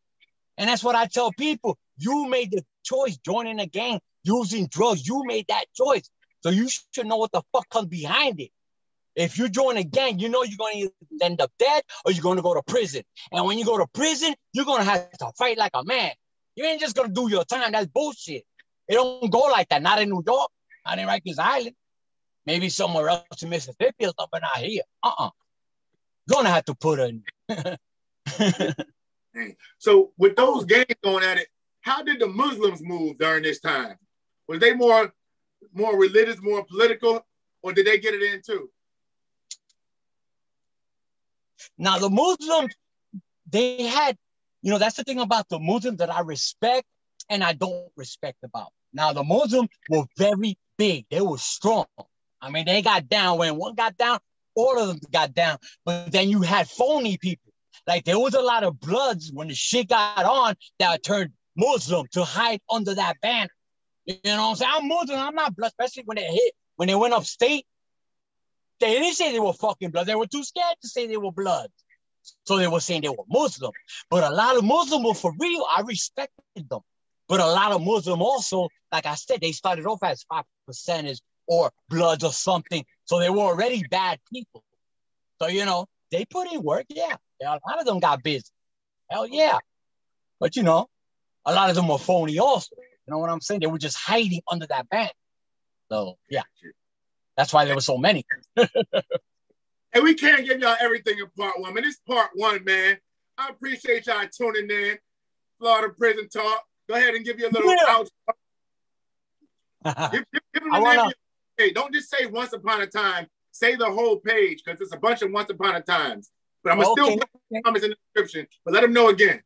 And that's what I tell people. You made the choice joining a gang, using drugs. You made that choice. So you should know what the fuck comes behind it. If you join a gang, you know you're going to end up dead or you're going to go to prison. And when you go to prison, you're going to have to fight like a man. You ain't just going to do your time. That's bullshit. It don't go like that. Not in New York. Not in Rikers Island. Maybe somewhere else in Mississippi or something, not here. You're going to have to put in. So with those gangs going at it, how did the Muslims move during this time? Was they more religious, more political, or did they get it in too? Now, the Muslims, they had, that's the thing about the Muslims that I respect and I don't respect about. Now, the Muslims were very big. They were strong. I mean, they got down. When one got down, all of them got down. But then you had phony people. Like, there was a lot of Bloods when the shit got on that turned Muslim to hide under that banner. You know what I'm saying? I'm Muslim. I'm not Blood, especially when they went upstate. They didn't say they were fucking Blood. They were too scared to say they were Blood. So they were saying they were Muslim. But a lot of Muslims were for real. I respected them. But a lot of Muslims also, like I said, they started off as 5%ers or Bloods or something. So they were already bad people. So, they put in work. Yeah. A lot of them got busy. Hell yeah. But, a lot of them were phony also. You know what I'm saying? They were just hiding under that band. So, yeah. That's why there were so many. And we can't give y'all everything in part one. Man, this is part one, man. I appreciate y'all tuning in. Florida Prison Talk. Go ahead and give you a little outro. Give them the name of your page. Don't just say Once Upon a Time. Say the whole page, because it's a bunch of Once Upon a Times. But I'm going to still put comments in the description. But let them know again.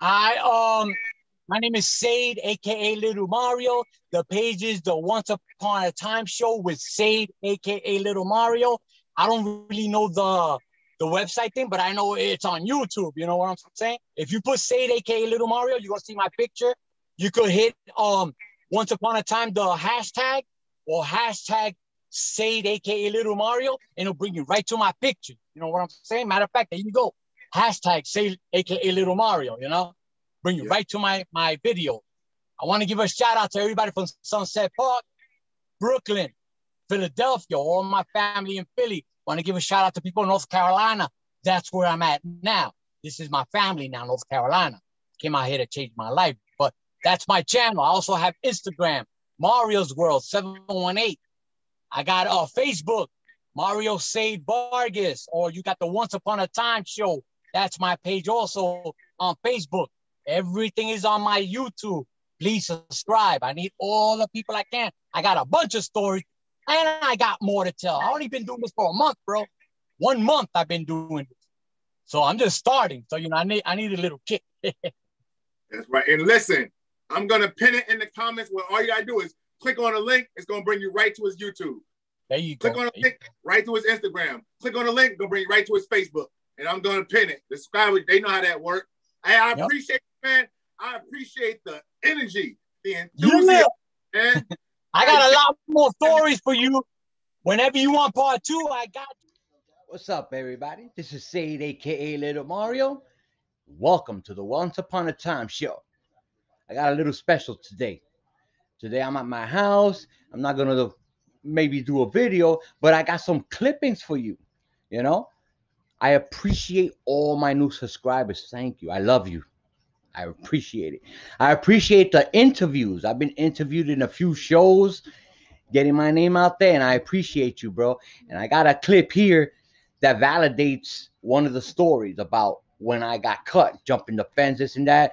My name is Sade, a.k.a. Little Mario. The page is the Once Upon a Time Show with Sade, a.k.a. Little Mario. I don't really know the website thing, but I know it's on YouTube. You know what I'm saying? If you put Sade, a.k.a. Little Mario, you're going to see my picture. You could hit Once Upon a Time, the hashtag, or hashtag Sade, a.k.a. Little Mario, and it'll bring you right to my picture. You know what I'm saying? Matter of fact, there you go. Hashtag Sade, a.k.a. Little Mario, Bring you right to my video. I want to give a shout out to everybody from Sunset Park, Brooklyn, Philadelphia, all my family in Philly. Want to give a shout out to people in North Carolina. That's where I'm at now. This is my family now, North Carolina. Came out here to change my life. But that's my channel. I also have Instagram, Mario's World 718. I got Facebook, Mario Sade Vargas, or you got the Once Upon a Time Show. That's my page also on Facebook. Everything is on my YouTube. Please subscribe. I need all the people I can. I got a bunch of stories, and I got more to tell. I only been doing this for a month, bro. 1 month I've been doing this. So I'm just starting. So, I need a little kick. That's right. And listen, I'm going to pin it in the comments where all you got to do is click on a link. It's going to bring you right to his YouTube. There you go. Click on a link, right to his Instagram. Click on a link, going to bring you right to his Facebook. And I'm going to pin it. The subscribers, they know how that works. I appreciate it, man. I appreciate the energy, the the enthusiasm, man. I got a lot more stories for you. Whenever you want part 2, I got you. What's up, everybody? This is Sade, aka Little Mario. Welcome to the Once Upon a Time show. I got a little special today. Today I'm at my house. I'm not gonna maybe do a video, but I got some clippings for you. You know, I appreciate all my new subscribers. Thank you. I love you. I appreciate it. I appreciate the interviews. I've been interviewed in a few shows, getting my name out there, and I appreciate you, bro. And I got a clip here that validates one of the stories about when I got cut, jumping the fence, this and that.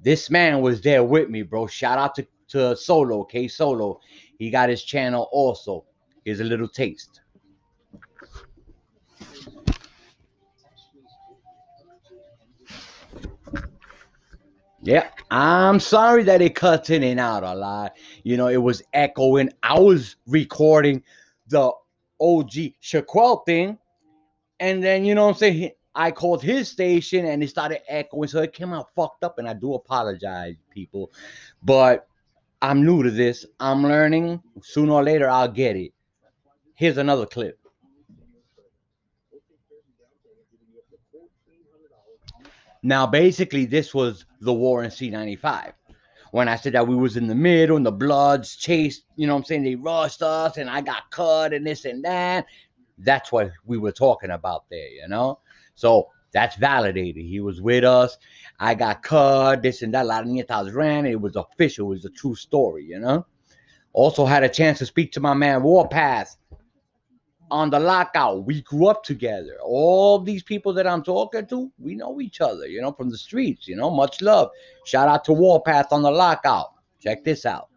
This man was there with me, bro. Shout out to Solo, K Solo. He got his channel also. Here's a little taste. Yeah, I'm sorry that it cuts in and out a lot. You know, it was echoing. I was recording the OG Shaquille thing. And then, you know what I'm saying, I called his station and it started echoing. So it came out fucked up. And I do apologize, people. But I'm new to this. I'm learning. Sooner or later, I'll get it. Here's another clip. Now, basically, this was the war in C95. When I said that we was in the middle and the Bloods chased, you know what I'm saying, they rushed us and I got cut and this and that. That's what we were talking about there, you know? So that's validated. He was with us. I got cut, this and that. A lot of Ñetas ran. It was official. It was a true story, you know? Also had a chance to speak to my man Warpath on the lockout. We grew up together. All these people that I'm talking to, we know each other, you know, from the streets, you know, much love. Shout out to Warpath on the lockout. Check this out.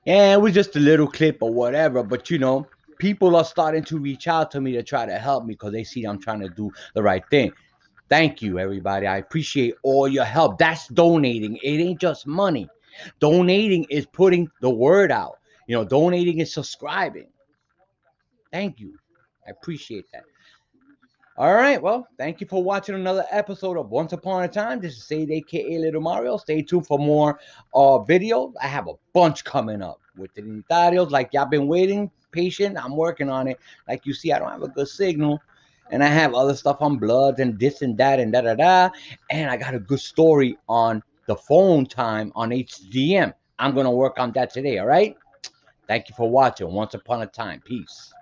Yeah, it was just a little clip or whatever, but you know, people are starting to reach out to me to try to help me because they see I'm trying to do the right thing. Thank you, everybody. I appreciate all your help. That's donating. It ain't just money. Donating is putting the word out. You know, donating is subscribing. Thank you. I appreciate that. All right. Well, thank you for watching another episode of Once Upon a Time. This is Sade, aka Little Mario. Stay tuned for more videos. I have a bunch coming up with the Trinitarios. Like y'all been waiting, patient. I'm working on it. Like you see, I don't have a good signal. And I have other stuff on Bloods and this and that and da-da-da. And I got a good story on the phone time on HDM. I'm going to work on that today, all right? Thank you for watching Once Upon a Time. Peace.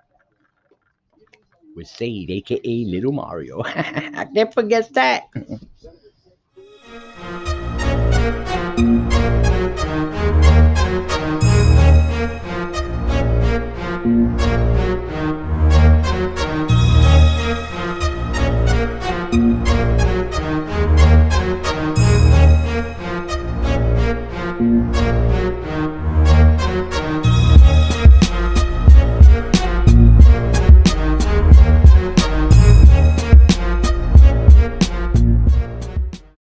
With Sade, a.k.a. Little Mario. I can't forget that.